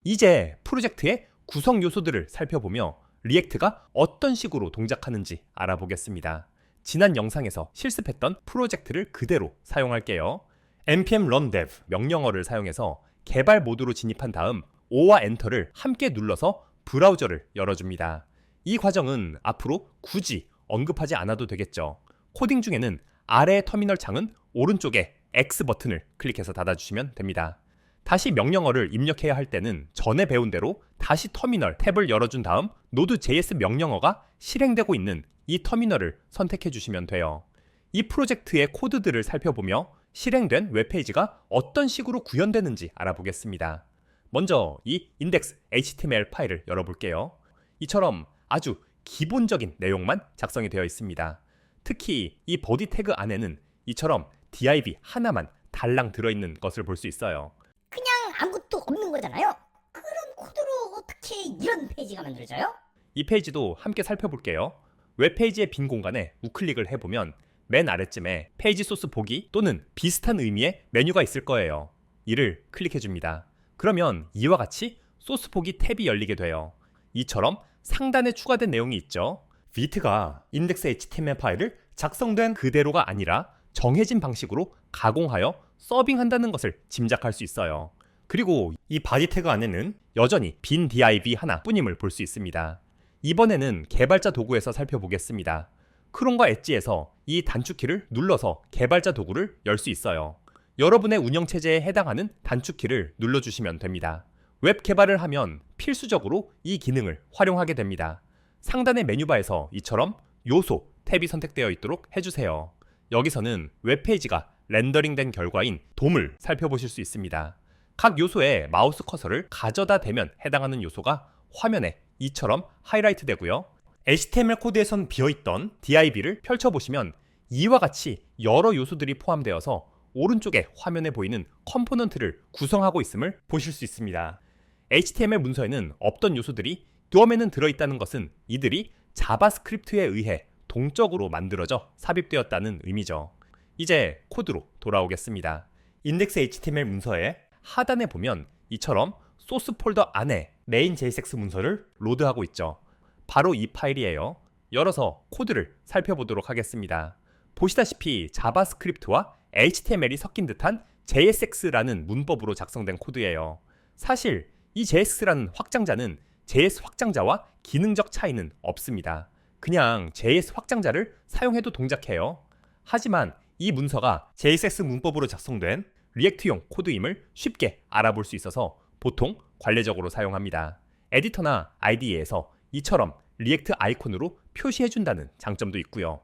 이제 프로젝트의 구성 요소들을 살펴보며 리액트가 어떤 식으로 동작하는지 알아보겠습니다. 지난 영상에서 실습했던 프로젝트를 그대로 사용할게요. npm run dev 명령어를 사용해서 개발 모드로 진입한 다음 O와 엔터를 함께 눌러서 브라우저를 열어줍니다. 이 과정은 앞으로 굳이 언급하지 않아도 되겠죠. 코딩 중에는 아래 터미널 창은 오른쪽에 X 버튼을 클릭해서 닫아주시면 됩니다. 다시 명령어를 입력해야 할 때는 전에 배운 대로 다시 터미널 탭을 열어준 다음 Node.js 명령어가 실행되고 있는 이 터미널을 선택해 주시면 돼요. 이 프로젝트의 코드들을 살펴보며 실행된 웹페이지가 어떤 식으로 구현되는지 알아보겠습니다. 먼저 이 index.html 파일을 열어볼게요. 이처럼 아주 기본적인 내용만 작성이 되어 있습니다. 특히 이 body 태그 안에는 이처럼 div 하나만 달랑 들어있는 것을 볼 수 있어요. 그냥 아무것도 없는 거잖아요. 그런 코드로 어떻게 이런 페이지가 만들어져요? 이 페이지도 함께 살펴볼게요. 웹페이지의 빈 공간에 우클릭을 해보면 맨 아래쯤에 페이지 소스 보기 또는 비슷한 의미의 메뉴가 있을 거예요. 이를 클릭해줍니다. 그러면 이와 같이 소스 보기 탭이 열리게 돼요. 이처럼 상단에 추가된 내용이 있죠. Vit가 index.html 파일을 작성된 그대로가 아니라 정해진 방식으로 가공하여 서빙한다는 것을 짐작할 수 있어요. 그리고 이 body 태그 안에는 여전히 빈 div 하나뿐임을 볼 수 있습니다. 이번에는 개발자 도구에서 살펴보겠습니다. 크롬과 엣지에서 이 단축키를 눌러서 개발자 도구를 열 수 있어요. 여러분의 운영체제에 해당하는 단축키를 눌러주시면 됩니다. 웹 개발을 하면 필수적으로 이 기능을 활용하게 됩니다. 상단의 메뉴바에서 이처럼 요소 탭이 선택되어 있도록 해주세요. 여기서는 웹페이지가 렌더링된 결과인 돔을 살펴보실 수 있습니다. 각 요소에 마우스 커서를 가져다 대면 해당하는 요소가 화면에 이처럼 하이라이트 되고요. HTML 코드에선 비어있던 div를 펼쳐보시면 이와 같이 여러 요소들이 포함되어서 오른쪽에 화면에 보이는 컴포넌트를 구성하고 있음을 보실 수 있습니다. HTML 문서에는 없던 요소들이 돔에는 들어있다는 것은 이들이 자바스크립트에 의해 동적으로 만들어져 삽입되었다는 의미죠. 이제 코드로 돌아오겠습니다. index.html 문서의 하단에 보면 이처럼 소스 폴더 안에 main.jsx 문서를 로드하고 있죠. 바로 이 파일이에요. 열어서 코드를 살펴보도록 하겠습니다. 보시다시피 자바스크립트와 HTML이 섞인 듯한 JSX라는 문법으로 작성된 코드예요. 사실 이 JSX라는 확장자는 JS 확장자와 기능적 차이는 없습니다. 그냥 JS 확장자를 사용해도 동작해요. 하지만 이 문서가 JSX 문법으로 작성된 리액트용 코드임을 쉽게 알아볼 수 있어서 보통 관례적으로 사용합니다. 에디터나 IDE에서 이처럼 리액트 아이콘으로 표시해준다는 장점도 있고요.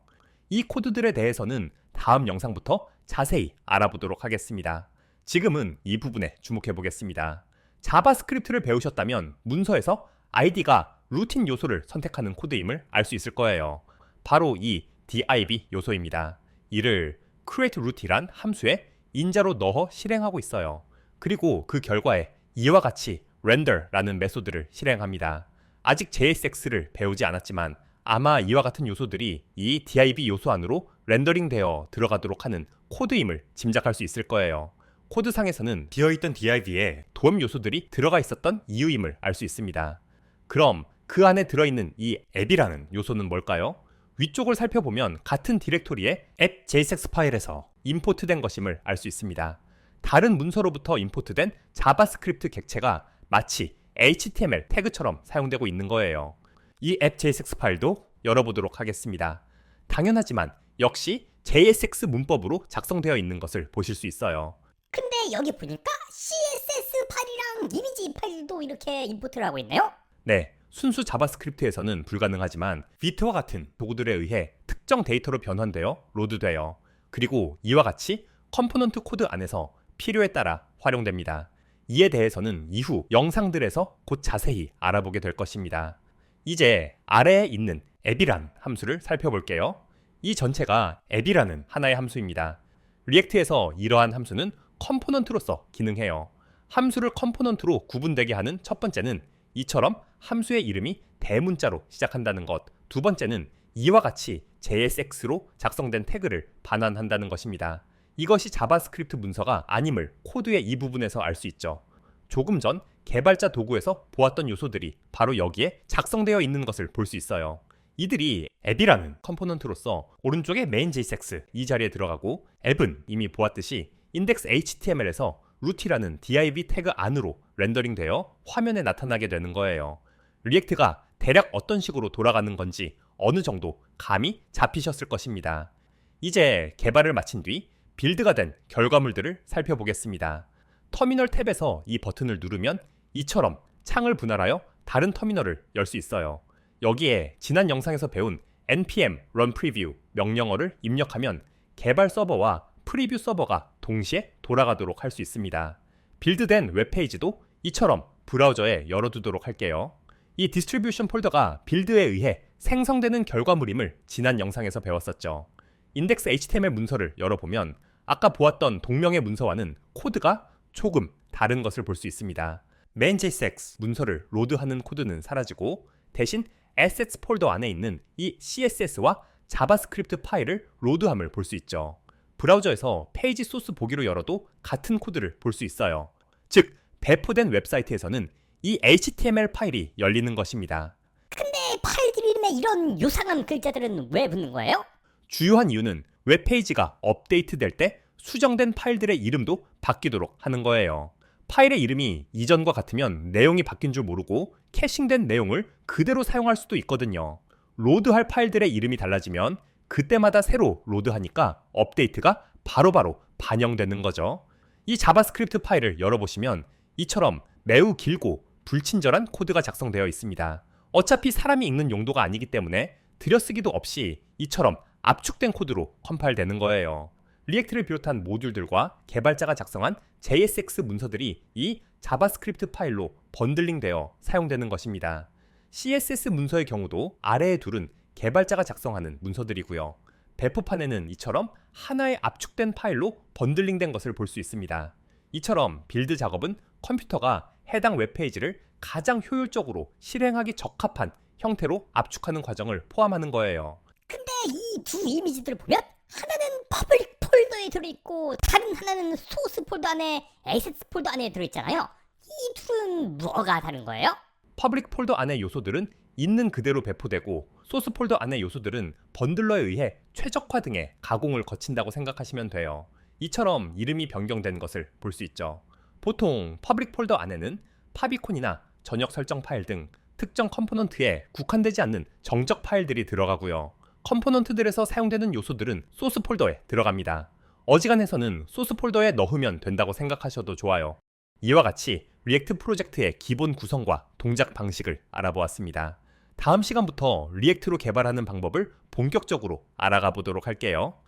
이 코드들에 대해서는 다음 영상부터 자세히 알아보도록 하겠습니다. 지금은 이 부분에 주목해 보겠습니다. 자바스크립트를 배우셨다면 문서에서 ID가 루틴 요소를 선택하는 코드임을 알 수 있을 거예요. 바로 이 div 요소입니다. 이를 createRoute이란 함수에 인자로 넣어 실행하고 있어요. 그리고 그 결과에 이와 같이 render라는 메소드를 실행합니다. 아직 JSX를 배우지 않았지만 아마 이와 같은 요소들이 이 div 요소 안으로 렌더링되어 들어가도록 하는 코드임을 짐작할 수 있을 거예요. 코드상에서는 비어있던 div에 돔 요소들이 들어가 있었던 이유임을 알 수 있습니다. 그럼 그 안에 들어있는 이 앱이라는 요소는 뭘까요? 위쪽을 살펴보면 같은 디렉토리의 app.jsx 파일에서 임포트된 것임을 알 수 있습니다. 다른 문서로부터 임포트된 자바스크립트 객체가 마치 HTML 태그처럼 사용되고 있는 거예요. 이 app.jsx 파일도 열어보도록 하겠습니다. 당연하지만 역시 JSX 문법으로 작성되어 있는 것을 보실 수 있어요. 근데 여기 보니까 CSS 파일이랑 이미지 파일도 이렇게 임포트를 하고 있네요. 네, 순수 자바스크립트에서는 불가능하지만 Vit와 같은 도구들에 의해 특정 데이터로 변환되어 로드돼요. 그리고 이와 같이 컴포넌트 코드 안에서 필요에 따라 활용됩니다. 이에 대해서는 이후 영상들에서 곧 자세히 알아보게 될 것입니다. 이제 아래에 있는 앱이란 함수를 살펴볼게요. 이 전체가 앱이라는 하나의 함수입니다. 리액트에서 이러한 함수는 컴포넌트로서 기능해요. 함수를 컴포넌트로 구분되게 하는 첫 번째는 이처럼 함수의 이름이 대문자로 시작한다는 것, 두 번째는 이와 같이 JSX로 작성된 태그를 반환한다는 것입니다. 이것이 자바스크립트 문서가 아님을 코드의 이 부분에서 알 수 있죠. 조금 전 개발자 도구에서 보았던 요소들이 바로 여기에 작성되어 있는 것을 볼 수 있어요. 이들이 앱이라는 컴포넌트로서 오른쪽에 main.jsx 이 자리에 들어가고, 앱은 이미 보았듯이 index html에서 root이라는 div 태그 안으로 렌더링되어 화면에 나타나게 되는 거예요. 리액트가 대략 어떤 식으로 돌아가는 건지 어느 정도 감이 잡히셨을 것입니다. 이제 개발을 마친 뒤 빌드가 된 결과물들을 살펴보겠습니다. 터미널 탭에서 이 버튼을 누르면 이처럼 창을 분할하여 다른 터미널을 열 수 있어요. 여기에 지난 영상에서 배운 npm run preview 명령어를 입력하면 개발 서버와 프리뷰 서버가 동시에 돌아가도록 할 수 있습니다. 빌드된 웹페이지도 이처럼 브라우저에 열어두도록 할게요. 이 디스트리뷰션 폴더가 빌드에 의해 생성되는 결과물임을 지난 영상에서 배웠었죠. 인덱스 HTML 문서를 열어보면 아까 보았던 동명의 문서와는 코드가 조금 다른 것을 볼 수 있습니다. main.jsx 문서를 로드하는 코드는 사라지고 대신 assets 폴더 안에 있는 이 CSS와 자바스크립트 파일을 로드함을 볼 수 있죠. 브라우저에서 페이지 소스 보기로 열어도 같은 코드를 볼 수 있어요. 즉, 배포된 웹사이트에서는 이 HTML 파일이 열리는 것입니다. 근데 파일들 이름에 이런 요상한 글자들은 왜 붙는 거예요? 주요한 이유는 웹페이지가 업데이트될 때 수정된 파일들의 이름도 바뀌도록 하는 거예요. 파일의 이름이 이전과 같으면 내용이 바뀐 줄 모르고 캐싱된 내용을 그대로 사용할 수도 있거든요. 로드할 파일들의 이름이 달라지면 그때마다 새로 로드하니까 업데이트가 바로바로 반영되는 거죠. 이 자바스크립트 파일을 열어보시면 이처럼 매우 길고 불친절한 코드가 작성되어 있습니다. 어차피 사람이 읽는 용도가 아니기 때문에 들여쓰기도 없이 이처럼 압축된 코드로 컴파일되는 거예요. 리액트를 비롯한 모듈들과 개발자가 작성한 JSX 문서들이 이 자바스크립트 파일로 번들링되어 사용되는 것입니다. CSS 문서의 경우도 아래의 둘은 개발자가 작성하는 문서들이고요. 배포판에는 이처럼 하나의 압축된 파일로 번들링된 것을 볼 수 있습니다. 이처럼 빌드 작업은 컴퓨터가 해당 웹페이지를 가장 효율적으로 실행하기 적합한 형태로 압축하는 과정을 포함하는 거예요. 근데 이 두 이미지들을 보면 하나는 퍼블릭 폴더에 들어있고 다른 하나는 소스 폴더 안에 에이세스 폴더 안에 들어있잖아요. 이 둘은 뭐가 다른 거예요? 퍼블릭 폴더 안의 요소들은 있는 그대로 배포되고, 소스 폴더 안의 요소들은 번들러에 의해 최적화 등의 가공을 거친다고 생각하시면 돼요. 이처럼 이름이 변경된 것을 볼 수 있죠. 보통 퍼블릭 폴더 안에는 파비콘이나 전역 설정 파일 등 특정 컴포넌트에 국한되지 않는 정적 파일들이 들어가고요. 컴포넌트들에서 사용되는 요소들은 소스 폴더에 들어갑니다. 어지간해서는 소스 폴더에 넣으면 된다고 생각하셔도 좋아요. 이와 같이 리액트 프로젝트의 기본 구성과 동작 방식을 알아보았습니다. 다음 시간부터 리액트로 개발하는 방법을 본격적으로 알아가 보도록 할게요.